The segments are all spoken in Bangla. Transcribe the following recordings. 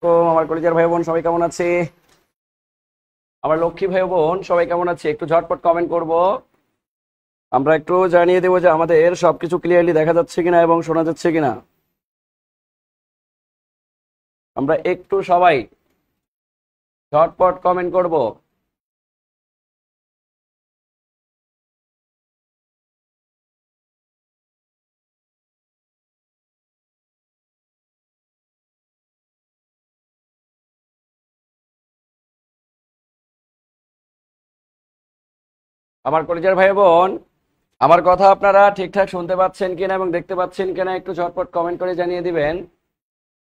আমার কলেজের ভাই বোন সবাই কেমন আছে? আমার লক্ষ্মী ভাই বোন সবাই কেমন আছে? একটু ঝটপট কমেন্ট করব। আমরা একটু জানিয়ে দেবো যে আমাদের সবকিছু ক্লিয়ারলি দেখা যাচ্ছে কিনা এবং শোনা যাচ্ছে কিনা। আমরা একটু সবাই ঝটপট কমেন্ট করব। আমার কলেজের ভাই বোন, আমার কথা আপনারা ঠিকঠাক শুনতে পাচ্ছেন কিনা এবং দেখতে পাচ্ছেন কিনা একটু ঝটপট কমেন্ট করে জানিয়ে দিবেন।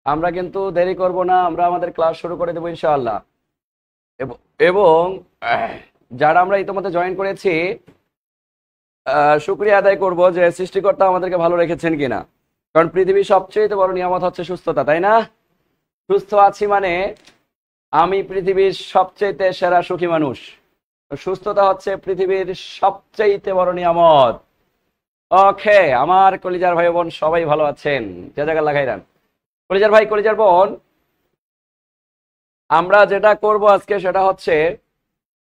আমরা কিন্তু দেরি করব না, আমরা আমাদের ক্লাস শুরু করে দেবো ইনশাআল্লাহ। এবং যারা আমরা ইতিমধ্যে জয়েন করেছি, শুকরিয়া আদায় করব যে সৃষ্টিকর্তা আমাদেরকে ভালো রেখেছেন কিনা। কারণ পৃথিবীর সবচেয়ে বড় নিয়ামত হচ্ছে সুস্থতা, তাই না? সুস্থ আছি মানে আমি পৃথিবীর সবচেয়ে সেরা সুখী মানুষ। সুস্থতা হচ্ছে পৃথিবীর সবচেয়ে বড় নিয়ামত। ওকে, আমার কলিজার ভাই বোন সবাই ভালো আছেন? যে জায়গা লাগাইরান কলিজার ভাই কলিজার বোন, আমরা যেটা করব আজকে সেটা হচ্ছে,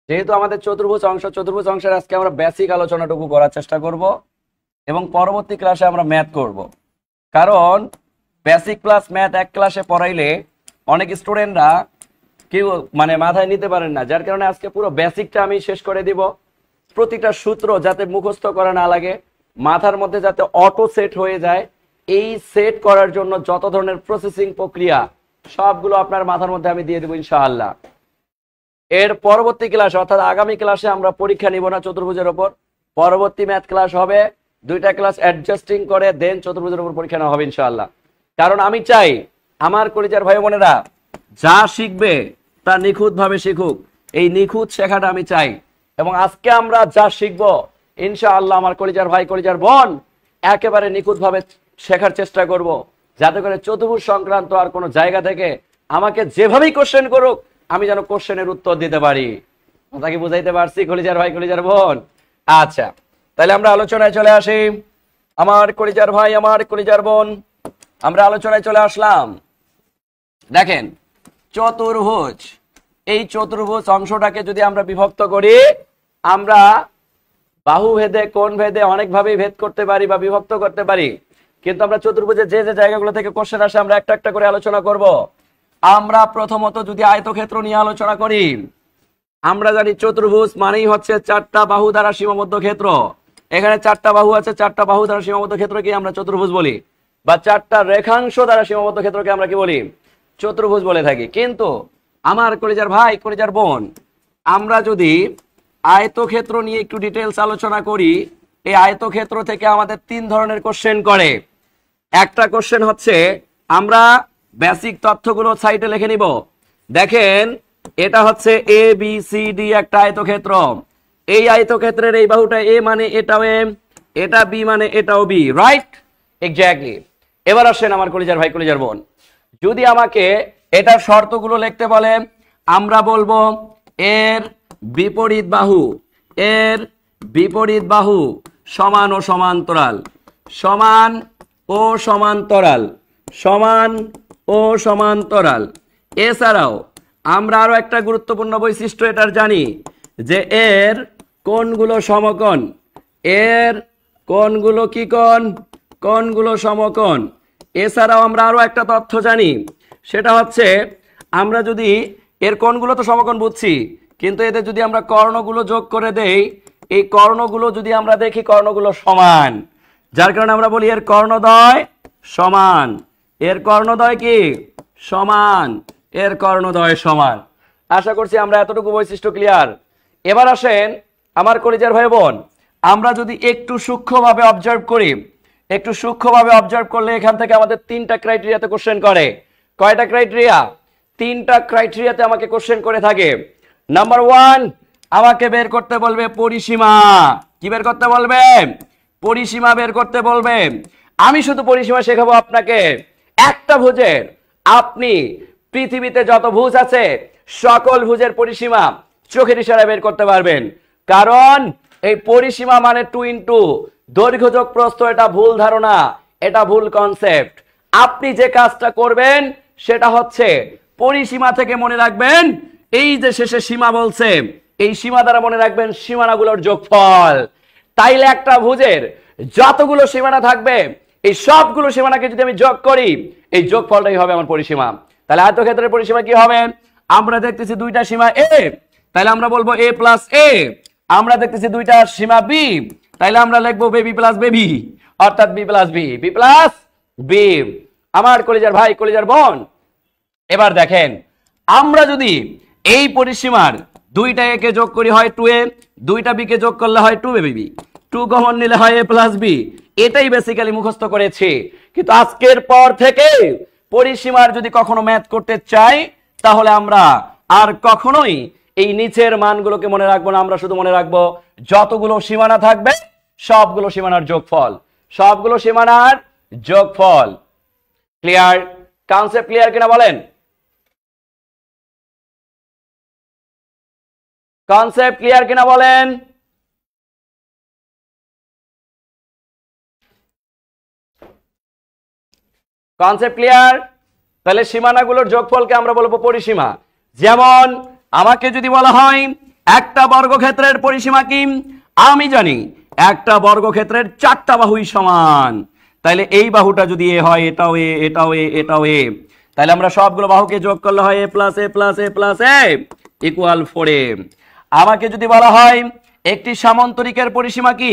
যেহেতু আমাদের চতুর্ভুজ অংশের আজকে আমরা বেসিক আলোচনাটুকু করার চেষ্টা করব এবং পরবর্তী ক্লাসে আমরা ম্যাথ করব। কারণ বেসিক ক্লাস ম্যাথ এক ক্লাসে পড়াইলে অনেক স্টুডেন্টরা কেউ মাথায় নিতে পারেন না, যার কারণে আজকে পুরো বেসিকটা আমি শেষ করে দিব। প্রতিটা সূত্র যাতে মুখস্থ করা না লাগে, মাথার মধ্যে যাতে অটো সেট হয়ে যায়, এই সেট করার জন্য যত ধরনের প্রসেসিং প্রক্রিয়া সবগুলো আপনার মাথার মধ্যে আমি দিয়ে দেবো ইনশাআল্লাহ। এর পরবর্তী ক্লাস অর্থাৎ আগামী ক্লাসে আমরা পরীক্ষা নিব না চতুর্ভুজের ওপর, পরবর্তী ম্যাথ ক্লাস হবে, দুইটা ক্লাস অ্যাডজাস্টিং করে দেন চতুর্ভুজের উপর পরীক্ষা নেওয়া হবে ইনশাআল্লাহ। কারণ আমি চাই আমার কলিজার ভাই বোনেরা যা শিখবে তা নিখুঁতভাবে শিখুক, এই নিখুঁত শেখাটা আমি চাই। এবং আজকে আমরা যা শিখবো ইনশাআল্লাহ আমার কলিজার ভাই কলিজার বোন একেবারে নিখুঁতভাবে শেখার চেষ্টা করব, যাতে করে চতুর্ভুজ সংক্রান্ত আর কোনো জায়গা থেকে আমাকে যেভাবেই কোশ্চেন করুক আমি যেন কোশ্চেনের উত্তর দিতে পারি। তাকে বুঝাইতে পারছি কলিজার ভাই কলিজার বোন? আচ্ছা, তাহলে আমরা আলোচনায় চলে আসি। আমার কলিজার ভাই আমার কলিজার বোন, আমরা আলোচনায় চলে আসলাম। দেখেন, চতুর্ভুজ, এই চতুর্ভুজ অংশটাকে যদি আমরা বিভক্ত করি, আমরা বাহু ভেদে কোণ ভেদে অনেকভাবেই ভেদ করতে পারি বা বিভক্ত করতে পারি। কিন্তু আমরা চতুর্ভুজের যে যে জায়গাগুলো থেকে কোশ্চেন আসে আমরা একটা একটা করে আলোচনা করব। আমরা প্রথমত যদি আয়তক্ষেত্র নিয়ে আলোচনা করি, আমরা জানি চতুর্ভুজ মানেই হচ্ছে চারটা বাহু দ্বারা সীমাবদ্ধ ক্ষেত্র। এখানে চারটা বাহু আছে, চারটা বাহু দ্বারা সীমাবদ্ধ ক্ষেত্রকে আমরা চতুর্ভুজ বলি, বা চারটা রেখাংশ দ্বারা সীমাবদ্ধ ক্ষেত্রকে আমরা কি বলি? চতুর্ভুজ বলে থাকি। কিন্তু আমার কলিজার ভাই কলিজার বোন, আমরা যদি আয়তক্ষেত্র নিয়ে একটু ডিটেলস আলোচনা করি, এই আয়তক্ষেত্র থেকে আমাদের তিন ধরনের কোশ্চেন করে। একটা কোশ্চেন হচ্ছে, আমরা বেসিক তথ্যগুলো সাইডে লিখে নিব। দেখেন, এটা হচ্ছে এ বি সি ডি একটা আয়তক্ষেত্র। এই আয়তক্ষেত্রের এই বাহুটা এ মানে এটাও এ, এটা বি মানে এটাও বি, রাইট? এক্স্যাক্টলি। এবার আসেন আমার কলিজার ভাই কলিজার বোন, যদি আমাকে এটার শর্তগুলো লিখতে বলে, আমরা বলবো এর বিপরীত বাহু, এর বিপরীত বাহু সমান ও সমান্তরাল, সমান ও সমান্তরাল, সমান ও সমান্তরাল। এছাড়াও আমরা আরো একটা গুরুত্বপূর্ণ বৈশিষ্ট্য এটার জানি, যে এর কোণগুলো সমকোণ, এর কোণগুলো কি কোণ? কোণগুলো সমকোণ। এছাড়াও আমরা আরো একটা তথ্য জানি, সেটা হচ্ছে আমরা যদি এর কোণগুলো তো সমকোণ বুঝছি, কিন্তু এতে যদি আমরা কর্ণগুলো যোগ করে দেই, এই কর্ণগুলো যদি আমরা দেখি কর্ণগুলো সমান, যার কারণে আমরা বলি এর কর্ণদ্বয় সমান। এর কর্ণদ্বয় কি? সমান। এর কর্ণদ্বয় সমান। আশা করছি আমরা এতটুকু বৈশিষ্ট্য ক্লিয়ার। এবার আসেন আমার কলিজার ভাই বোন, আমরা যদি একটু সূক্ষ্মভাবে অবজার্ভ করি, একটু সূক্ষ্মভাবে অবজার্ভ করলে এখান থেকে আমাদের তিনটা ক্রাইটেরিয়াতে কোশ্চেন করে। কয়টা ক্রাইটেরিয়া? তিনটা ক্রাইটেরিয়াতে আমাকে কোশ্চেন করে থাকে। নাম্বার ওয়ান, আমাকে বের করতে বলবে পরিসীমা। কি বের করতে বলবে? পরিসীমা বের করতে বলবে। আমি শুধু পরিসীমা শেখাবো আপনাকে। একটা ভুজের আপনি পৃথিবীতে যত ভুজ আছে সকল ভুজের পরিসীমা চোখের ইশারায় বের করতে পারবেন। কারণ এই পরিসীমা মানে 2 ইনটু দৈর্ঘ্য যোগ প্রস্থ, এটা ভুল ধারণা, এটা ভুল কনসেপ্ট। আপনি যে কাজটা করবেন সেটা হচ্ছে পরিসীমা থেকে মনে রাখবেন এই যে শেষে সীমা বলছে, এই সীমা দ্বারা মনে রাখবেন সীমানাগুলোর যোগফল। তাইলে একটা ভুজের যতগুলো সীমানা থাকবে এই সবগুলো সীমানাকে যদি আমি যোগ করি এই যোগফলটাই হবে আমার পরিসীমা। তাহলে আয়তক্ষেত্রের পরিসীমা কি হবে? আমরা দেখতেছি দুইটা সীমা এ, তাহলে আমরা বলবো এ প্লাস এ। আমরা দেখতেছি দুইটা সীমা বি, তাইলে আমরা লিখবো বেবি প্লাস বেবি, অর্থাৎ B plus B, B plus B. আমার কলিজার ভাই কলিজার বোন, এবার দেখেন আমরা যদি এই পরিসীমার দুইটা এ কে যোগ করি হয় 2a, দুইটা বি কে যোগ করলে হয় 2ab, 2 কমন নিলে হয় a প্লাস বি। এটাই বেসিক্যালি মুখস্থ করেছি, কিন্তু আজকের পর থেকে পরিসীমার যদি কখনো ম্যাথ করতে চাই তাহলে আমরা আর কখনোই এই নিচের মানগুলোকে মনে রাখবো না, আমরা শুধু মনে রাখবো যতগুলো সীমানা থাকবে সবগুলো সীমানার যোগফল, সবগুলো সীমানার যোগফল। ক্লিয়ার? কনসেপ্ট ক্লিয়ার কিনা বলেন? কনসেপ্ট ক্লিয়ার কিনা বলেন? Concept clear? তাহলে সীমানাগুলোর যোগফলকে আমরা বলবো পরিসীমা। যেমন আমাকে যদি বলা হয় একটা বর্গক্ষেত্রের পরিসীমা কি, আমি জানি একটা বর্গক্ষেত্রের 4টা বাহুই সমান, তাহলে এই বাহুটা যদি এ হয় এটাও এ, এটাও এ, এটাও এ, তাহলে আমরা সবগুলো বাহুকে যোগ করলে হয় এ প্লাস এ প্লাস এ প্লাস এ ইকুয়াল 4a। আমাকে যদি বলা হয় একটি সামান্তরিকের পরিসীমা কি,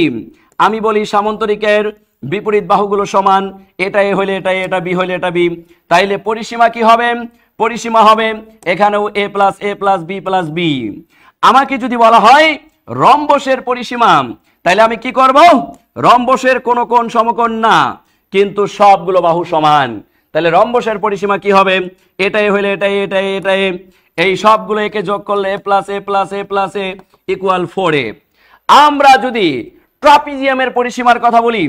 আমি বলি সামান্তরিকের বিপরীত বাহুগুলো সমান, এটা এ হইলে এটা এ, এটা বি হইলে এটা বি, তাইলে পরিসীমা কি হবে? পরিসীমা হবে এখানেও এ প্লাস বি প্লাস বি। আমাকে যদি বলা হয় রম্বসের পরিসীমা, তাইলে আমি কি করব? রম্বসের কোন কোণ সমকোণ না, কিন্তু সবগুলো বাহু সমান, তাহলে রম্বসের পরিসীমা কি হবে? এটাই হইলে এটাই এটাই এটাই, এই সবগুলো একে যোগ করলে এ প্লাস এ প্লাস এ প্লাস এ ইকুয়াল 4a। আমরা যদি ট্রাপিজিয়ামের পরিসীমার কথা বলি,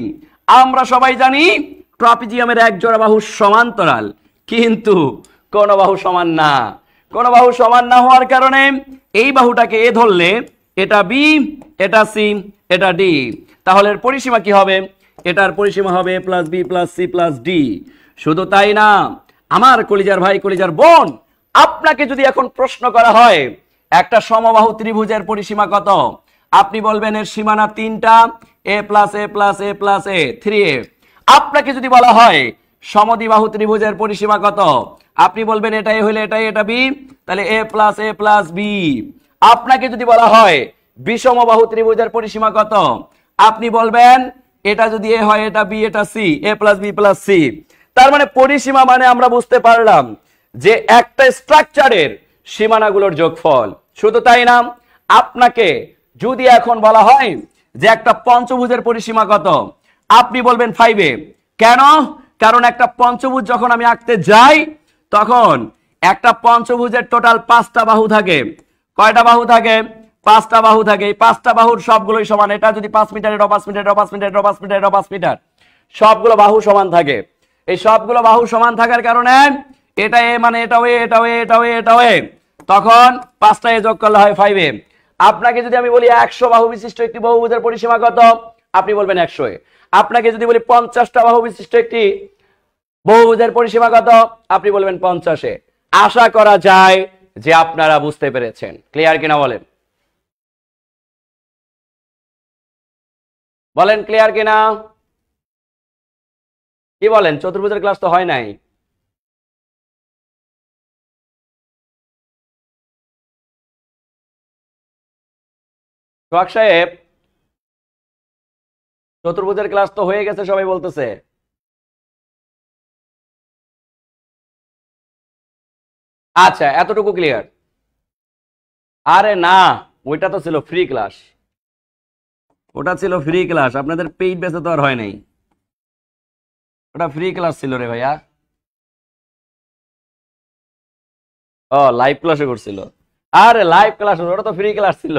আমরা সবাই জানি ট্রাপিজিয়ামের এক জোড়া বাহু সমান্তরাল, কিন্তু কোন বাহু সমান না। কোন বাহু সমান না হওয়ার কারণে এই বাহুটাকে এ ধরলে এটা বি, এটা সি, এটা ডি, তাহলে এর পরিসীমা কি হবে? এটার পরিসীমা হবে A plus B plus C plus D. শুধু তাই না, আমার কলিজার ভাই কলিজার বোন, আপনাকে যদি এখন প্রশ্ন করা হয় একটা সমবাহু ত্রিভুজের পরিসীমা কত, আপনি বলবেন এর সীমানা 3টা, এ প্লাস এ প্লাস এ প্লাস এ 3a। আপনাকে যদি বলা হয় সমদ্বিবাহু ত্রিভুজের পরিসীমা কত, আপনি বলবেন এটা এ হইলে এটা এটা বি, তাহলে এ প্লাস বি। আপনাকে যদি বলা হয় বিষমবাহু ত্রিভুজের পরিসীমা কত, আপনি বলবেন এটা যদি এ হয় এটা বি এটা সি, এ প্লাস বি প্লাস সি। তার মানে পরিসীমা মানে আমরা বুঝতে পারলাম যে একটা স্ট্রাকচারের সীমানাগুলোর যোগফল। শুধু তাই না, আপনাকে যদি এখন বলা হয় যে একটা পঞ্চভুজের পরিসীমা কত, আপনি বলবেন 5a। কেন? কারণ একটা পঞ্চভুজ যখন আমি আঁকতে যাই তখন একটা পঞ্চভুজের টোটাল 5টা বাহু থাকে। কয়টা বাহু থাকে? 5টা বাহু থাকে। এই 5টা বাহুর সবগুলোই সমান। এটা যদি 5 মিটার, এটা 5 মিটার, এটা 5 মিটার, এটা 5 মিটার, এটা 5 মিটার, সবগুলো বাহু সমান থাকে। এই সবগুলো বাহু সমান থাকার কারণে এটা এ মানে এটাও এ, এটাও এ, এটাও এ, এটাও এ, তখন 5টা এ যোগ করলে হয় 5a। আপনাকে যদি আমি বলি 100 বাহু বিশিষ্ট একটি বহুভুজের পরিসীমা কত, আপনি বলবেন 100a। আপনাকে যদি বলি 50টা বাহু বিশিষ্ট একটি বহুভুজের পরিসীমা কত, আপনি বলবেন 50a। আশা করা যায় যে আপনারা বুঝতে পেরেছেন। ক্লিয়ার কিনা বলেন? বলেন ক্লিয়ার কিনা? কি বলেন? চতুর্ভুজের ক্লাস তো হয় নাই। সোহাগ সাহেব, চতুর্ভুজের ক্লাস তো হয়ে গেছে সবাই বলতেছে। আচ্ছা, এতটুকু ক্লিয়ার? আরে না, ওইটা তো ছিল ফ্রি ক্লাস, ওটা ছিল ফ্রি ক্লাস, আপনাদের পেইড বেসে তো আর হয় নাই। ওটা ফ্রি ক্লাস ছিল রে ভাইয়া। ও লাইভ ক্লাসে করছিল? আরে লাইভ ক্লাস, ওটা তো ফ্রি ক্লাস ছিল।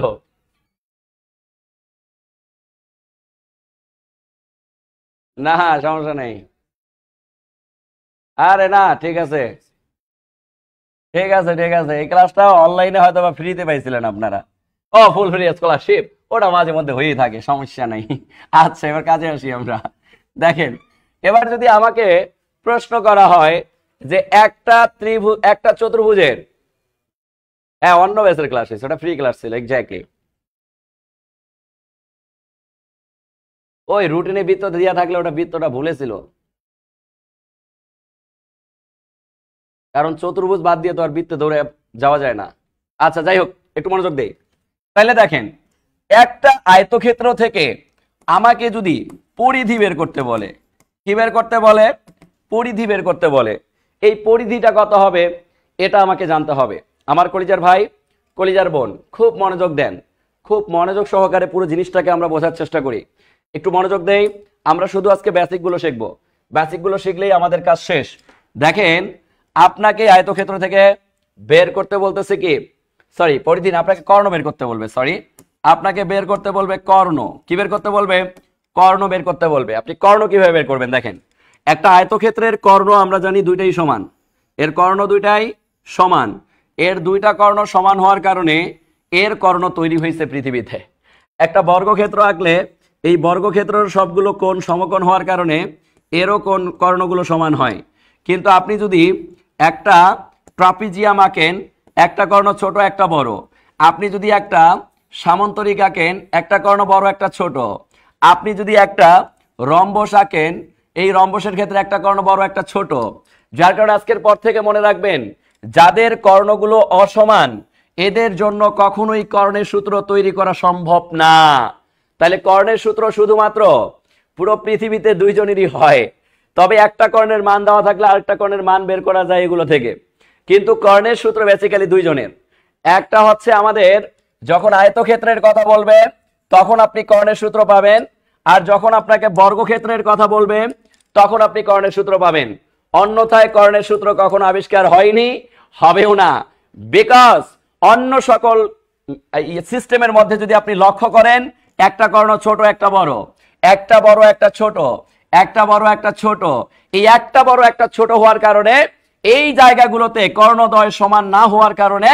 না সমস্যা নেই। আরে না, ঠিক আছে ঠিক আছে ঠিক আছে, এই ক্লাসটা অনলাইনে হয়তো বা ফ্রিতে পাইছিলেন আপনারা। ও ফুল ফ্রি স্কলারশিপ, ওটা মাঝে মধ্যে হয়েই থাকে, সমস্যা নাই। আচ্ছা, এবার কাজে আসি আমরা। দেখেন, এবার যদি আমাকে প্রশ্ন করা হয় যে একটা চতুর্ভুজের, হ্যাঁ অন্য ব্যাচের ক্লাস হয়েছে, ওটা ফ্রি ক্লাস ছিল এক্স্যাক্টলি। ওই রুটিনে বৃত্ত দিয়া থাকলে ওটা বৃত্তটা ভুলেছিল, কারণ চতুর্ভুজ বাদ দিয়ে তো আর বৃত্তে দৌড়ে যাওয়া যায় না। আচ্ছা যাই হোক, একটু মনোযোগ দেই। তাহলে দেখেন, একটা আয়তক্ষেত্র থেকে আমাকে যদি পরিধি বের করতে বলে, কি বের করতে বলে? পরিধি বের করতে বলে। এই পরিধিটা কত হবে এটা আমাকে জানতে হবে। আমার কলিজার ভাই, কলিজার বোন, খুব মনোযোগ দেন, খুব মনোযোগ সহকারে পুরো জিনিসটাকে আমরা বোঝার চেষ্টা করি। একটু মনোযোগ দেই। আমরা শুধু আজকে বেসিকগুলো শিখবো, বেসিকগুলো শিখলেই আমাদের কাজ শেষ। দেখেন, আপনাকে আয়তক্ষেত্র থেকে বের করতে বলতেছে কি, সরি পরিধি না, আপনাকে কর্ণ বের করতে বলবে, সরি আপনাকে বের করতে বলবে কর্ণ। কি বের করতে বলবে? কর্ণ বের করতে বলবে। আপনি কর্ণ কিভাবে বের করবেন? দেখেন, একটা আয়তক্ষেত্রের কর্ণ আমরা জানি দুইটাই সমান, এর কর্ণ দুইটাই সমান। এর দুইটা কর্ণ সমান হওয়ার কারণে এর কর্ণ তৈরি হয়েছে পৃথিবীতে। একটা বর্গক্ষেত্র আঁকলে এই বর্গক্ষেত্রের সবগুলো কোণ সমকোণ হওয়ার কারণে এরও কোণ কর্ণগুলো সমান হয়। কিন্তু আপনি যদি একটা ট্রাপিজিয়াম আঁকেন, একটা কর্ণ ছোট একটা বড়, আপনি যদি একটা সামান্তরিক আঁকেন, একটা কর্ণ বড় একটা ছোট, আপনি যদি একটা রম্বস আঁকেন, এই রম্বসের ক্ষেত্রে একটা কর্ণ বড় একটা ছোট। যার কারণে আজকের পর থেকে মনে রাখবেন, যাদের কর্ণগুলো অসমান এদের জন্য কখনোই কর্ণের সূত্র তৈরি করা সম্ভব না। তাহলে কর্ণের সূত্র শুধুমাত্র পুরো পৃথিবীতে দুইজনেরই হয়, তবে একটা কর্ণের মান দেওয়া থাকলে আরেকটা কর্ণের মান বের করা যায় এগুলো থেকে। কিন্তু কর্ণের সূত্র বেসিক্যালি দুইজনের। একটা হচ্ছে আমাদের যখন আয়তক্ষেত্রের কথা বলবে তখন আপনি কর্ণের সূত্র পাবেন, আর যখন আপনাকে বর্গক্ষেত্রের কথা বলবে তখন আপনি কর্ণের সূত্র পাবেন। অন্যথায় কর্ণের সূত্র কখনো আবিষ্কার হয়নি, হবেও না। বিকজ অন্য সকল সিস্টেমের মধ্যে যদি আপনি লক্ষ্য করেন, একটা কর্ণ ছোট একটা বড়, একটা বড় একটা ছোট, একটা বড় একটা ছোট, এই একটা বড় একটা ছোট হওয়ার কারণে এই জায়গাগুলোতে কর্ণদ্বয় সমান না হওয়ার কারণে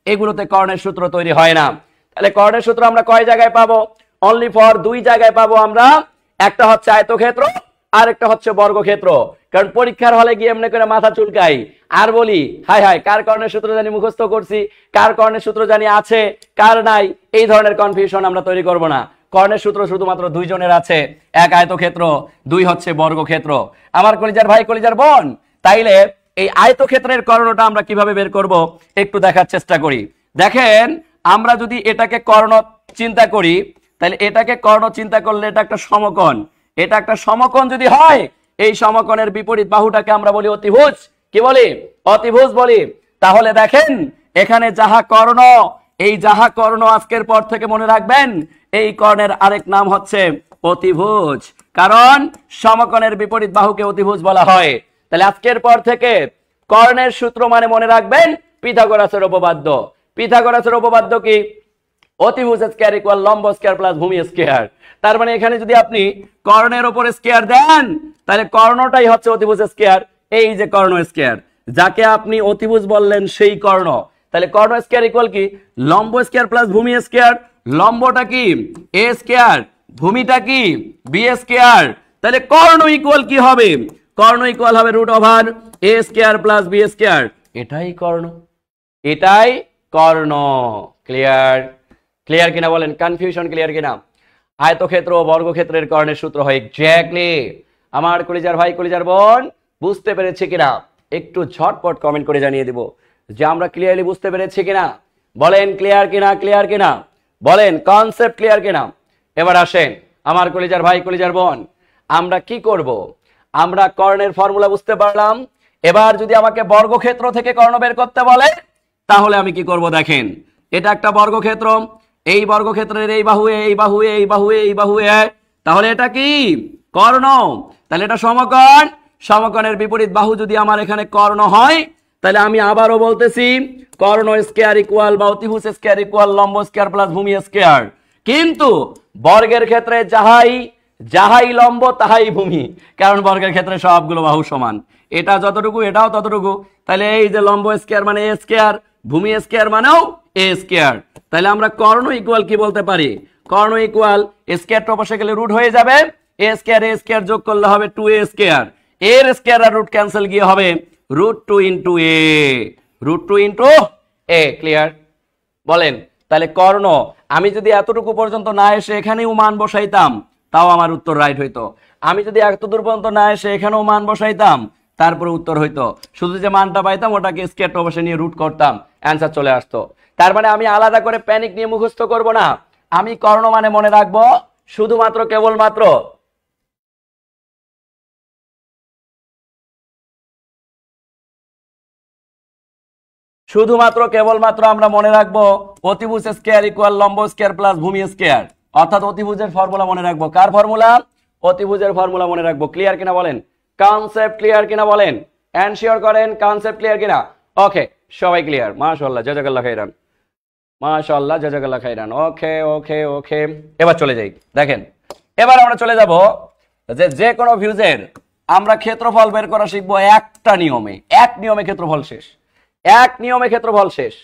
এগুলোতে কর্ণের সূত্র তৈরি হয় না। তাহলে কর্ণের সূত্র আমরা কয় জায়গায় পাবো? অনলি ফর দুই জায়গায় পাবো আমরা। একটা হচ্ছে আয়তক্ষেত্র, আর একটা হচ্ছে বর্গক্ষেত্র। কারণ পরীক্ষার হলে গিয়ে এমনি করে মাথা চুলকাই আর বলি, হাই হাই কার কর্ণের সূত্র জানি মুখস্থ করছি, কার কর্ণের সূত্র জানি আছে, কার নাই। এই ধরনের কনফিউশন আমরা তৈরি করব না। কর্ণের সূত্র শুধুমাত্র দুইজনের আছে, এক আয়তক্ষেত্র, দুই হচ্ছে বর্গক্ষেত্র। আমার কলিজার ভাই, কলিজার বোন, তাইলে এই আয়তক্ষেত্রের কর্ণটা আমরা কিভাবে বের করব একটু দেখার চেষ্টা করি। দেখেন, আমরা যদি এটাকে কর্ণ চিন্তা করি, তাহলে এটাকে কর্ণ চিন্তা করলে এটা একটা সমকোণ। এটা একটা সমকোণ যদি হয়, এই সমকোণের বিপরীত বাহুটাকে আমরা বলি অতিভুজ। কি বলি? অতিভুজ বলি। তাহলে দেখেন, এখানে যাহা কর্ণ, এই যাহা কর্ণ আজকের পর থেকে মনে রাখবেন, এই কর্ণের আরেক নাম হচ্ছে অতিভুজ, কারণ সমকোণের বিপরীত বাহুকে অতিভুজ বলা হয়। তাহলে আজকের পর থেকে কর্ণের সূত্র মানে মনে রাখবেন পিথাগোরাসের উপপাদ্য। পিথাগোরাসের উপপাদ্য কি? অতিভুজ স্কয়ার ইকুয়াল লম্ব স্কয়ার প্লাস ভূমি স্কয়ার। তার মানে এখানে যদি আপনি কর্ণের উপরে স্কয়ার দেন, তাহলে কর্ণটাই হচ্ছে অতিভুজ স্কয়ার। এই যে কর্ণ স্কয়ার, যাকে আপনি অতিভুজ বললেন সেই কর্ণ। তাহলে কর্ণ স্কয়ার ইকুয়াল কি? লম্ব স্কয়ার প্লাস ভূমি স্কয়ার। লম্বটা কি? এ স্কয়ার, ভূমিটা কি? B square. তাহলে কর্ণ ইকুয়াল কি হবে? কর্ণ ইকুয়াল হবে root over A square plus B square. এটাই কর্ণ, এটাই কর্ণ। ক্লিয়ার? ক্লিয়ার কিনা বলেন? কনফিউশন ক্লিয়ার কিনা? আয়তক্ষেত্র ও বর্গক্ষেত্রের কর্ণের সূত্র হয় এক্স্যাক্টলি। আমার কলিজার ভাই, কলিজার বোন, বুঝতে পেরেছে কিনা একটু ঝটপট কমেন্ট করে জানিয়ে দিব যে আমরা ক্লিয়ারলি বুঝতে পেরেছি কিনা। বলেন ক্লিয়ার কিনা? ক্লিয়ার কিনা বলেন? কনসেপ্ট ক্লিয়ার কিনা? এবার আসেন আমার কলিজার ভাই, কলিজার বোন, আমরা কি করব? আমরা কর্ণের ফর্মুলা বুঝতে পারলাম। এবার যদি আমাকে বর্গক্ষেত্র থেকে কর্ণ বের করতে বলে তাহলে আমি কি করব? দেখেন, এটা একটা বর্গক্ষেত্র, এই বর্গক্ষেত্রের এই বাহু, এই বাহু, এই বাহু, এই বাহু, তাহলে এটা কি? কর্ণ। তাহলে এটা সমকোণ। সমকোণের বিপরীত বাহু যদি আমার এখানে কর্ণ হয়, তাহলে আমি আবারও বলতেছি কর্ণ স্কয়ার ইকুয়াল বা অতিভুজ স্কয়ার ইকুয়াল লম্ব স্কয়ার প্লাস ভূমি স্কয়ার। কিন্তু বর্গের ক্ষেত্রে যাহাই লম্ব তাহাই ভূমি, কারণ বর্গের ক্ষেত্রে সবগুলো বাহু সমান। এটা যতটুকু এটাও ততটুকু। তাহলে এই যে লম্ব স্কয়ার মানে এ স্কয়ার, ভূমি স্কয়ার মানেও এ স্কয়ার। তাহলে আমরা কর্ণ ইকুয়াল কি বলতে পারি? কর্ণ ইকুয়াল স্কয়ারটা পাশে গেলে রুট হয়ে যাবে, এ স্কয়ার যোগ করলে হবে 2a স্কয়ার। এর স্কয়ার আর রুট ক্যান্সেল গিয়ে হবে √2 ইন্টু এ, √2 ইন্টু এ। ক্লিয়ার? বলেন তাহলে কর্ণ, আমি যদি এতটুকু পর্যন্ত না এসে এখানেও মান বসাইতাম তাও আমার উত্তর রাইট হইতো। আমি যদি এত দূর পর্যন্ত না এসে এখানেও মান বসাইতাম তারপরে উত্তর হইতো। শুধু যে মানটা পাইতাম ওটাকে স্কয়ারটা অবশ্যই নিয়ে রুট করতাম, অ্যান্সার চলে আসতো। তার মানে আমি আলাদা করে প্যানিক নিয়ে মুখস্থ করব না, আমি কর্ণ মানে মনে রাখবো শুধুমাত্র কেবলমাত্র কেবলমাত্র আমরা মনে রাখবো অতিভুজ স্কয়ার ইকুয়াল লম্ব স্কয়ার প্লাস ভূমি স্কয়ার, অর্থাৎ অতিভুজের ফর্মুলা মনে রাখবো। কার ফর্মুলা? অতিভুজের ফর্মুলা মনে রাখবো। ক্লিয়ার কিনা বলেন? কনসেপ্ট ক্লিয়ার কিনা বলেন? এনশিওর করেন কনসেপ্ট ক্লিয়ার কিনা? ওকে, সবাই ক্লিয়ার? মাশাআল্লাহ, জাযাকাল্লাহ খাইরান, মাশাআল্লাহ, জাযাকাল্লাহ খাইরান। ওকে ওকে ওকে, এবার চলে যাই। দেখেন, এবার আমরা চলে যাব যে কোনো ভিউজের আমরা ক্ষেত্রফল বের করা শিখবো একটা নিয়মে। এক নিয়মে ক্ষেত্রফল শেষ, এক নিয়মে ক্ষেত্রফল শেষ।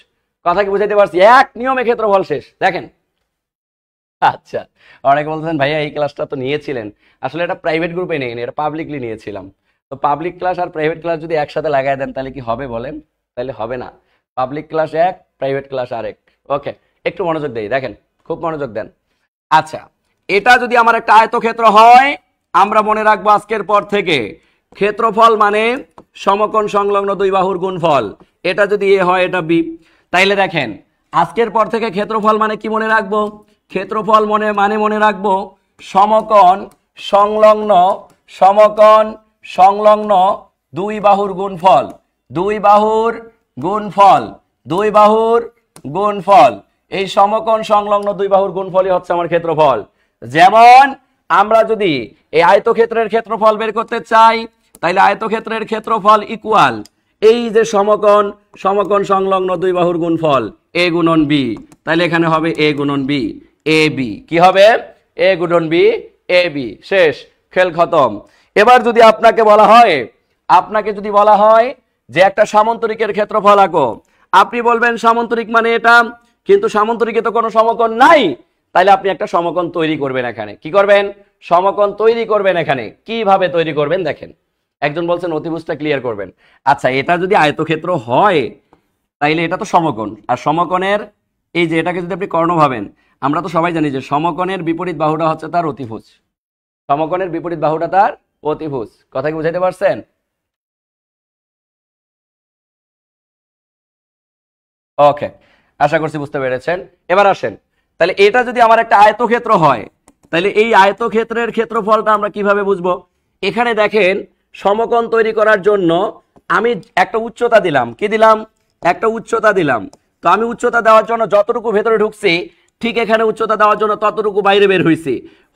কথা কি বুঝাইতে পারছি? এক নিয়মে ক্ষেত্রফল শেষ। দেখেন, আচ্ছা, অনেকে বলছেন ভাইয়া এই ক্লাসটা তো নিয়েছিলেন, আসলে এটা প্রাইভেট গ্রুপে নেই, এটা পাবলিকলি নিয়েছিলাম। তো পাবলিক ক্লাস আর প্রাইভেট ক্লাস যদি একসাথে লাগাই দেন তাহলে কি হবে বলেন? তাহলে হবে না। পাবলিক ক্লাস এক, প্রাইভেট ক্লাস আরেক। ওকে, একটু মনোযোগ দেই, দেখেন, খুব মনোযোগ দেন। আচ্ছা, এটা যদি আমার একটা আয়তক্ষেত্র হয়, আমরা মনে রাখবো আজকের পর থেকে ক্ষেত্রফল মানে সমকোণ সংলগ্ন দুই বাহুর গুণফল। এটা যদি এ হয়, এটা বি। তাইলে দেখেন, আজকের পর থেকে ক্ষেত্রফল মানে কি মনে রাখবো? ক্ষেত্রফল মনে রাখবো সমকোণ সংলগ্ন দুই বাহুর গুণফল, দুই বাহুর গুণফল। এই সমকোণ সংলগ্ন দুই বাহুর গুণফলই হচ্ছে আমার ক্ষেত্রফল। যেমন আমরা যদি এই আয়তক্ষেত্রের ক্ষেত্রফল বের করতে চাই, তাইলে আয়তক্ষেত্রের ক্ষেত্রফল ইকুয়াল এই যে সমকোণ সংলগ্ন দুই বাহুর গুণফল এ গুণন বি। তাইলে এখানে হবে এ গুণন বি, এ বি। কি হবে? এ গুণন বি, এ বি। শেষ, খেল খতম। এবার যদি আপনাকে বলা হয় যে একটা সামান্তরিকের ক্ষেত্রফল আঁকো, আপনি বলবেন সামান্তরিক মানে এটা, কিন্তু সামান্তরিকে তো কোনো সমকোণ নাই। তাইলে আপনি একটা সমকোণ তৈরি করবেন। এখানে কি করবেন? সমকোণ তৈরি করবেন। এখানে কিভাবে তৈরি করবেন দেখেন। একজন বলছেন অতিভুজটা ক্লিয়ার করবেন। আচ্ছা, এটা যদি আয়তক্ষেত্র হয় তাইলে এটা তো সমকোণ, আর সমকোণের এই যে এটাকে যদি আপনি কর্ণ ভাবেন, আমরা তো সবাই জানি যে সমকোণের বিপরীত বাহুটা হচ্ছে তার অতিভুজ। সমকোণের বিপরীত বাহুটা তার অতিভুজ। কথা কি বুঝাইতে পারছেন? ওকে, আশা করছি বুঝতে পেরেছেন। এবার আসেন, তাহলে এটা যদি আমার একটা আয়তক্ষেত্র হয়, তাহলে এই আয়তক্ষেত্রের ক্ষেত্রফলটা আমরা কিভাবে বুঝবো? এখানে দেখেন, সমকোণ তৈরি করার জন্য আমি একটা উচ্চতা দিলাম। কি দিলাম? একটা উচ্চতা দিলাম। তো আমি উচ্চতা দেওয়ার জন্য যতটুকু ভেতরে ঢুকছি, ঠিক এখানে উচ্চতা দেওয়ার জন্য ততটুকু বাইরে বের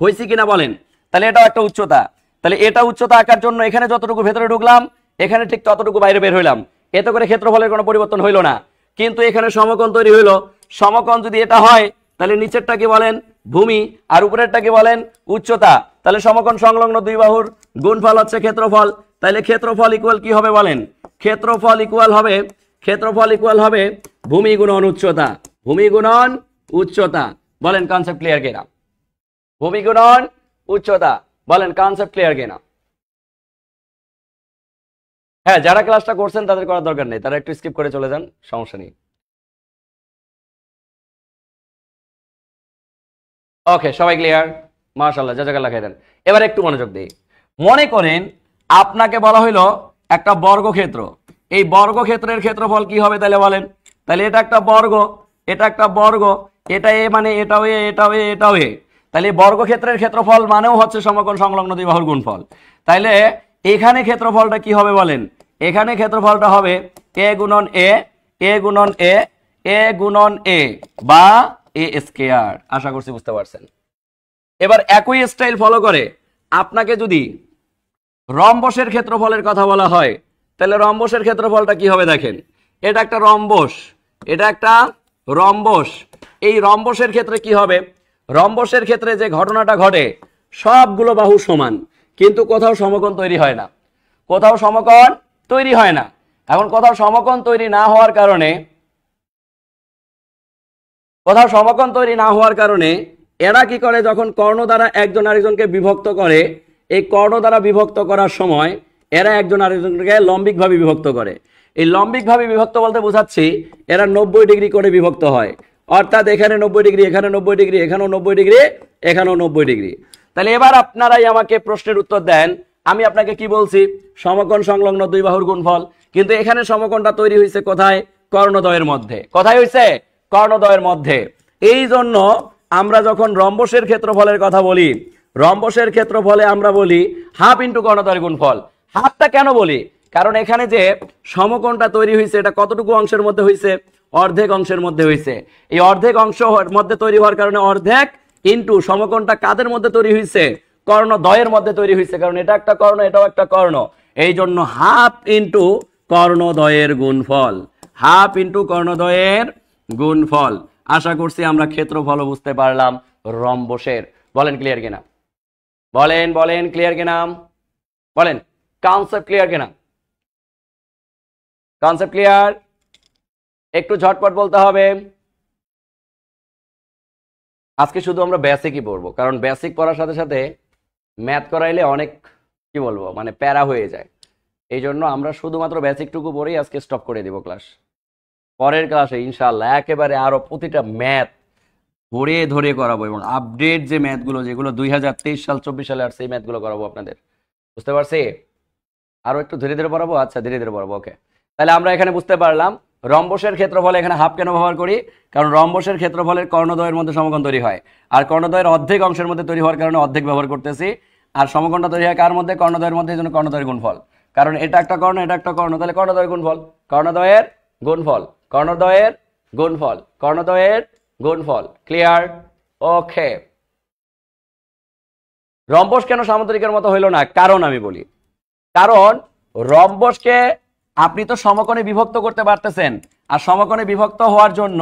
হয়েছি কিনা বলেন? তাহলে এটাও একটা উচ্চতা। তাহলে এটা উচ্চতা আঁকার জন্য এখানে যতটুকু ভেতরে ঢুকলাম, এখানে ঠিক ততটুকু বাইরে বের হইলাম। এতে করে ক্ষেত্রফলের কোনো পরিবর্তন হইল না, কিন্তু এখানে সমকোণ তৈরি হইলো। সমকোণ যদি এটা হয়, তাহলে নিচেরটা কি বলেন? ভূমি, আর উপরেরটা কি বলেন? উচ্চতা। তাহলে সমকোণ সংলগ্ন দুই বাহুর গুণফল হচ্ছে ক্ষেত্রফল। তাহলে ক্ষেত্রফল ইকুয়াল কি হবে বলেন? ক্ষেত্রফল ইকুয়াল হবে ভূমি গুণন উচ্চতা। ভূমি গুণন উচ্চতা। বলেন কনসেপ্ট ক্লিয়ার কিনা? ভূমি গুণন উচ্চতা। বলেন কনসেপ্ট ক্লিয়ার কিনা? হ্যাঁ, যারা ক্লাসটা করছেন তাদের করার দরকার নেই, তারা একটু স্কিপ করে চলে যান, সমস্যা নেই। ওকে, সবাই ক্লিয়ার? মাশাআল্লাহ, জাযাকাল্লাহ খাইরান। এবার একটু মনোযোগ দিই। মনে করেন আপনাকে বলা হইলো একটা বর্গক্ষেত্র। এই বর্গক্ষেত্রের ক্ষেত্রফল কি হবে তাহলে বলেন? তাহলে এটা একটা বর্গ, এটা এ মানে এটাও এ, এটাও এ। তাহলে বর্গক্ষেত্রের ক্ষেত্রফল মানেও হচ্ছে সমকোণ সংলগ্ন দুই বাহুর গুণফল। তাইলে এখানে ক্ষেত্রফলটা কি হবে বলেন? এখানে ক্ষেত্রফলটা হবে এ গুণন এ বা এ স্কয়ার। আশা করছি বুঝতে পারছেন। এবার একই স্টাইল ফলো করে আপনাকে যদি রম্বসের ক্ষেত্রফলের কথা বলা হয়, তাহলে রম্বসের ক্ষেত্রফলটা কি হবে দেখেন। এটা একটা রম্বস। এই রম্বসের ক্ষেত্রে কি হবে? রম্বসের ক্ষেত্রে যে ঘটনাটা ঘটে, সবগুলো বাহু সমান, কিন্তু কোথাও সমকোণ তৈরি হয় না। এখন কোথাও সমকোণ তৈরি না হওয়ার কারণে এরা কি করে, যখন কর্ণ দ্বারা একজন আরেকজনকে বিভক্ত করে, এই কর্ণ দ্বারা বিভক্ত করার সময় এরা একজন আরেকজনকে লম্বিক ভাবে বিভক্ত করে। এই লম্বিক ভাবে বিভক্ত বলতে বোঝাচ্ছি এরা 90 ডিগ্রি করে বিভক্ত হয়, অর্থাৎ এখানে 90 ডিগ্রি, এখানে 90 ডিগ্রি, এখানেও 90 ডিগ্রি, এখানেও 90 ডিগ্রি। তাহলে এবার আপনারাই আমাকে প্রশ্নের উত্তর দেন, আমি আপনাকে কি বলছি, সমকোণ সংলগ্ন দুই বাহুর গুণফল, কিন্তু এখানে সমকোণটা তৈরি হয়েছে কোথায়, কর্ণদ্বয়ের মধ্যে। কোথায় হয়েছে, কর্ণদ্বয়ের মধ্যে। এই জন্য আমরা যখন রম্বসের ক্ষেত্রফলের কথা বলি, রম্বসের ক্ষেত্রফলে আমরা বলি হাফ ইন্টু কর্ণদ্বয়ের গুণফল। হাফটা কেন বলি, কারণ এখানে যে সমকোণটা তৈরি হয়েছে এটা কতটুকু অংশের মধ্যে হয়েছে, অর্ধেক অংশের মধ্যে হয়েছে। এই অর্ধেক অংশ মধ্যে তৈরি হওয়ার কারণে অর্ধেক ইন্টু সমকোণটা কাদের মধ্যে তৈরি হয়েছে, কর্ণদ্বয়ের মধ্যে তৈরি হয়েছে, কারণ এটা একটা কর্ণ, এটাও একটা কর্ণ। এই জন্য হাফ ইন্টু কর্ণদ্বয়ের গুণফল, হাফ ইন্টু কর্ণদ্বয়ের গুণফল। আশা করছি আমরা ক্ষেত্রফল বুঝতে পারলাম রম্বসের। বলেন ক্লিয়ার কিনা, বলেন বলেন ক্লিয়ার কিনা, বলেন কনসেপ্ট ক্লিয়ার কিনা, কনসেপ্ট ক্লিয়ার? একটু ঝটপট বলতে হবে। আজকে শুধু আমরা বেসিকই পড়বো, কারণ বেসিক পড়ার সাথে সাথে ম্যাথ করাইলে অনেক কি বলবো মানে প্যারা হয়ে যায়। এই জন্য আমরা শুধুমাত্র বেসিকটুকু পড়েই আজকে স্টপ করে দিব ক্লাস। পরের ক্লাসে ইনশাআল্লাহ একেবারে আরো প্রতিটা ম্যাথ ধরে ধরে করাবো, এবং আপডেট যে ম্যাথগুলো যেগুলো 2023 সাল 24 সালে আর সেই ম্যাথগুলো করাবো আপনাদের। বুঝতে পারছি? আরো একটু ধীরে ধীরে পড়াবো। আচ্ছা ধীরে ধীরে পড়াবো, ওকে। তাহলে আমরা এখানে বুঝতে পারলাম রম্বসের ক্ষেত্রফলে এখানে হাফ কেন ব্যবহার করি, কারণ রম্বসের ক্ষেত্রফলের কর্ণদ্বয়ের মধ্যে সমকোণ তৈরি হয়, আর কর্ণদ্বয়ের অর্ধেক অংশের মধ্যে তৈরি হওয়ার কারণে অর্ধেক ব্যবহার করতেছি। আর সমকোণটা তৈরি হয় কার মধ্যে, কর্ণদ্বয়ের মধ্যে, এই জন্য কর্ণদ্বয়ের গুণফল। কারণ এটা একটা কর্ণ, এটা একটা কর্ণ, তাহলে কর্ণদ্বয়ের গুণফল, কর্ণদ্বয়ের গুণফল, কর্ণদ্বয়ের গুণফল, কর্ণদ্বয়ের গুণফল। ক্লিয়ার? ওকে। রম্বস কেন সামুদ্রিকের মতো হইল না, কারণ আমি বলি। কারণ রম্বসকে আপনি তো সমকোণে বিভক্ত করতে পারতেছেন, আর সমকোণে বিভক্ত হওয়ার জন্য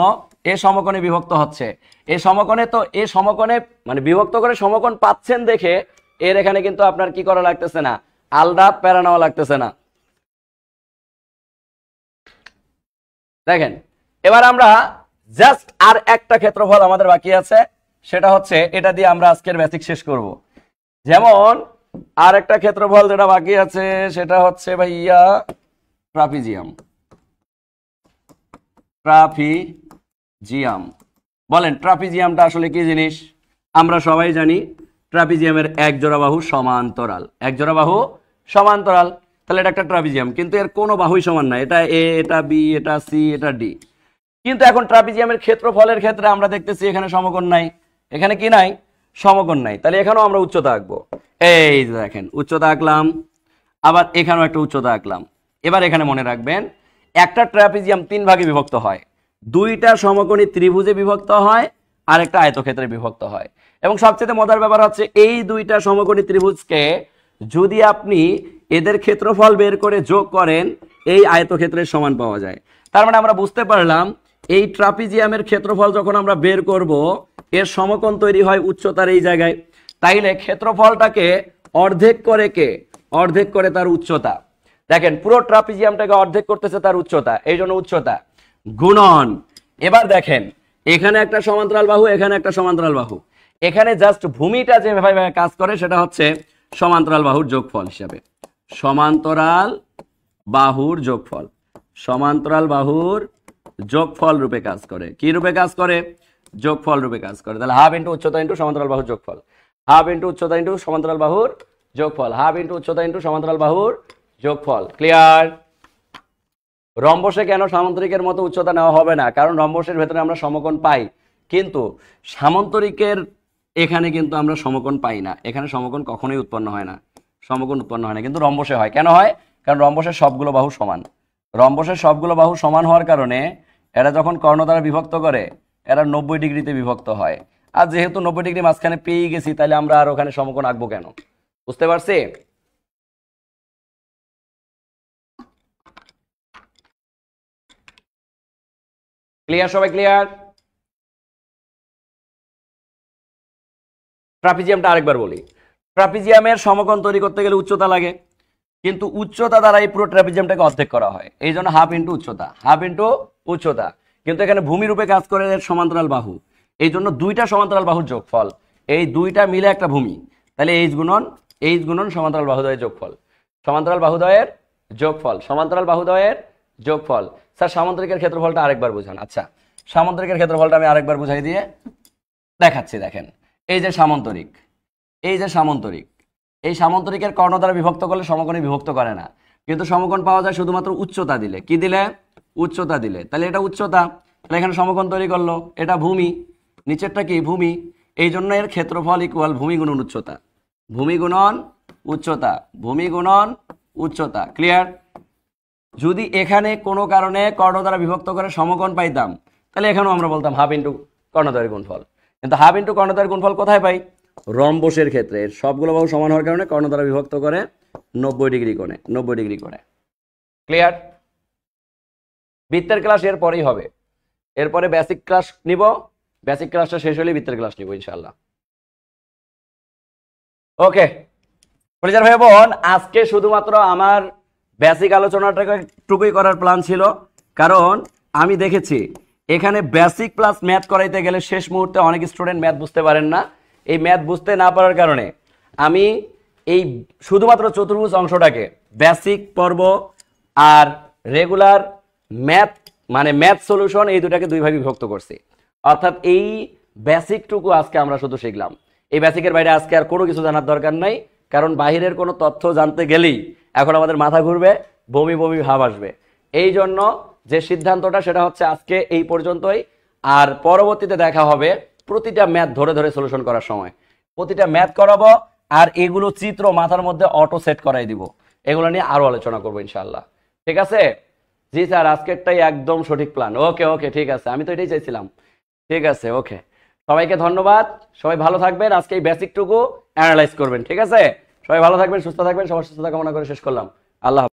এ সমকোণে বিভক্ত হচ্ছে। এই সমকোণে তো এ সমকোণে মানে বিভক্ত করে সমকোণ পাচ্ছেন দেখে এর এখানে কিন্তু আপনার কি করা লাগতেছে না, আলাদা প্যারা নেওয়া লাগতেছে না। দেখেন এবার আমরা জাস্ট আর একটা ক্ষেত্রফল আমাদের বাকি আছে, সেটা হচ্ছে এটা দিয়ে আমরা আজকের বেসিক শেষ করব। যেমন আর একটা ক্ষেত্রফল যেটা বাকি আছে সেটা হচ্ছে ভাইয়া ট্রাপিজিয়াম। ট্রাপিজিয়াম, বলেন ট্রাপিজিয়ামটা আসলে কি জিনিস? আমরা সবাই জানি ট্রাপিজিয়ামের এক জোড়া বাহু সমান্তরাল, এক জোড়া বাহু সমান্তরাল। তাহলে এটা একটা ট্রাপিজিয়াম, কিন্তু এর কোনো বাহুই সমান না, এটা এ, এটা বি, এটা সি, এটা ডি। কিন্তু এখন ট্রাপিজিয়ামের ক্ষেত্রফলের ক্ষেত্রে আমরা দেখতেছি এখানে সমকোণ নাই, এখানে কি নাই, সমকোণ নাই। তাহলে এখানেও আমরা উচ্চতা আঁকবো। এই দেখেন উচ্চতা আঁকলাম, আবার এখানেও একটা উচ্চতা আঁকলাম। এবার এখানে মনে রাখবেন একটা ট্রাপিজিয়াম 3 ভাগে বিভক্ত হয়, দুইটা সমকোণী ত্রিভুজে বিভক্ত হয়, আর একটা আয়তক্ষেত্রে বিভক্ত হয়। এবং সবচেয়ে মজার ব্যাপার হচ্ছে এই দুইটা সমকোণী ত্রিভুজকে যদি আপনি এদের ক্ষেত্রফল বের করে যোগ করেন এই আয়তক্ষেত্রের সমান পাওয়া যায়। তার মানে আমরা বুঝতে পারলাম এই ট্রাপিজিয়ামের ক্ষেত্রফল যখন আমরা বের করব এর সমকোণ তৈরি হয় উচ্চতার এই জায়গায়। তাইলে ক্ষেত্রফলটাকে অর্ধেক করে কে, অর্ধেক করে তার উচ্চতা। দেখেন পুরো ট্রাপিজিয়ামটাকে অর্ধেক করতেছে তার উচ্চতা, এই জন্য উচ্চতা গুণন। এবার দেখেন এখানে একটা সমান্তরাল বাহু, এখানে একটা সমান্তরাল বাহু, এখানে জাস্ট ভূমিটা যেভাবে কাজ করে সেটা হচ্ছে সমান্তরাল বাহুর যোগফল হিসাবে, সমান্তরাল বাহুর যোগফল, সমান্তরাল বাহুর যোগফল রূপে কাজ করে। কি রূপে কাজ করে? যোগফল রূপে কাজ করে। তাহলে হাফ ইন্টু উচ্চতা ইন্টু সমান্তরাল বাহুর যোগফল, হাফ ইন্টু উচ্চতা ইন্টু সমান্তরাল বাহুর যোগফল, হাফ ইন্টু উচ্চতা ইন্টু সমান্তরাল বাহুর যোগফল। ক্লিয়ার? রম্বসে কেন সামান্তরিকের মতো উচ্চতা নেওয়া হবে না, কারণ রম্বসের ভেতরে আমরা সমকোণ পাই, কিন্তু সামান্তরিকের এখানে কিন্তু আমরা সমকোণ পাই না, এখানে সমকোণ কখনোই উৎপন্ন হয় না, সমকোণ উৎপন্ন হয় না, কিন্তু রম্বসে হয়। কেন হয়? কারণ রম্বসের সবগুলো বাহু সমান, রম্বসের সবগুলো বাহু সমান হওয়ার কারণে এরা যখন কর্ণ দ্বারা বিভক্ত করে এরা 90 ডিগ্রিতে বিভক্ত হয়। আর যেহেতু 90 ডিগ্রি মাঝখানে পেয়ে গেছি তাহলে আমরা আর ওখানে সমকোণ আঁকবো কেন? বুঝতে পারছি? ক্লিয়ার? সবাই ক্লিয়ার? ট্রাপিজিয়ামটা আরেকবার বলি, ট্রাপিজিয়ামের সমকোণ তৈরি করতে গেলে উচ্চতা লাগে, কিন্তু উচ্চতা দ্বারা এই পুরো ট্রাপিজিয়ামটাকে অর্ধেক করা হয়, এই জন্য হাফ ইন্টু উচ্চতা, হাফ ইন্টু উচ্চতা। কিন্তু এখানে ভূমি রূপে কাজ করে সমান্তরাল বাহু, এই জন্য দুইটা সমান্তরাল বাহুর যোগফল, এই দুইটা মিলে একটা ভূমি, তাহলে এইচ গুণন সমান্তরাল বাহুদ্বয়ের যোগফল। সমান্তরাল বাহুদ্বয়ের যোগফল, সমান্তরাল বাহুদ্বয়ের যোগফল। স্যার সামান্তরিকের ক্ষেত্রফলটা আরেকবার বুঝান। আচ্ছা, সামান্তরিকের ক্ষেত্রফলটা আমি আরেকবার বুঝাই দিয়ে দেখাচ্ছি। দেখেন, এই যে সামান্তরিক, এই যে সামান্তরিক, এই সামান্তরিকের কর্ণ দ্বারা বিভক্ত করলে সমকোণে বিভক্ত করে না, কিন্তু সমকোণ পাওয়া যায় শুধুমাত্র উচ্চতা দিলে। কি দিলে? উচ্চতা দিলে। তাহলে এটা উচ্চতা, তাহলে এখানে সমকোণ তৈরি করলো। এটা ভূমি, নিচেরটা কি? ভূমি। এই জন্য এর ক্ষেত্রফল ইকুয়াল ভূমি গুণন উচ্চতা, ভূমি গুণন উচ্চতা, ভূমি গুণন উচ্চতা। ক্লিয়ার? যদি এখানে কোনো কারণে কর্ণ দ্বারা বিভক্ত করে সমকোণ পাইতাম, তাহলে এখানেও আমরা বলতাম হাফ ইন্টু কর্ণদ্বয়ের গুণফল। কিন্তু হাফ ইন্টু কর্ণদ্বয়ের গুণফল কোথায় পাই? রম্বসের ক্ষেত্রে। সবগুলো বাহু সমান হওয়ার কারণে কর্ণ দ্বারা বিভক্ত করে 90 ডিগ্রি কোণে, 90 ডিগ্রি কোণে। ক্লিয়ার? বৃত্তের ক্লাস এরপরেই হবে, এরপরে বেসিক ক্লাস নিব, বেসিক ক্লাসটা শেষ হলে বৃত্তের ক্লাস নিব ইনশাআল্লাহ। ওকে পরিচার ভাই বোন, আজকে শুধুমাত্র আমার বেসিক আলোচনাটুকুই করার প্ল্যান ছিল, কারণ আমি দেখেছি এখানে বেসিক প্লাস ম্যাথ করাইতে গেলে শেষ মুহূর্তে অনেক স্টুডেন্ট ম্যাথ বুঝতে পারেন না। এই ম্যাথ বুঝতে না পারার কারণে আমি এই শুধুমাত্র চতুর্ভুজ অংশটাকে বেসিক পর্ব আর রেগুলার ম্যাথ মানে ম্যাথ সলিউশন এই দুটাকে দুই ভাগে বিভক্ত করছি। অর্থাৎ এই বেসিকটুকু আজকে আমরা শুধু শিখলাম। এই বেসিকের বাইরে আজকে আর কোনো কিছু জানার দরকার নাই, কারণ বাহিরের কোনো তথ্য জানতে গেলেই এখন আমাদের মাথা ঘুরবে, বমি বমি ভাব আসবে। এই জন্য যে সিদ্ধান্তটা সেটা হচ্ছে আজকে এই পর্যন্তই। আর পরবর্তীতে দেখা হবে প্রতিটা ম্যাথ ধরে ধরে সলিউশন করার সময়, প্রতিটা ম্যাথ করাবো আর এগুলো চিত্র মাথার মধ্যে অটো সেট করাই দিব। এগুলো নিয়ে আরো আলোচনা করবো ইনশাআল্লাহ। ঠিক আছে? জি স্যার, আজকেরটাই একদম সঠিক প্ল্যান। ওকে ওকে ঠিক আছে, আমি তো এটাই চাইছিলাম। ঠিক আছে, ওকে, সবাইকে ধন্যবাদ। সবাই ভালো থাকবেন, আজকে এই বেসিকটুকু অ্যানালাইজ করবেন। ঠিক আছে? সবাই ভালো থাকবেন, সুস্থ থাকবেন, সবার সুস্থতা কামনা করে শেষ করলাম। আল্লাহ।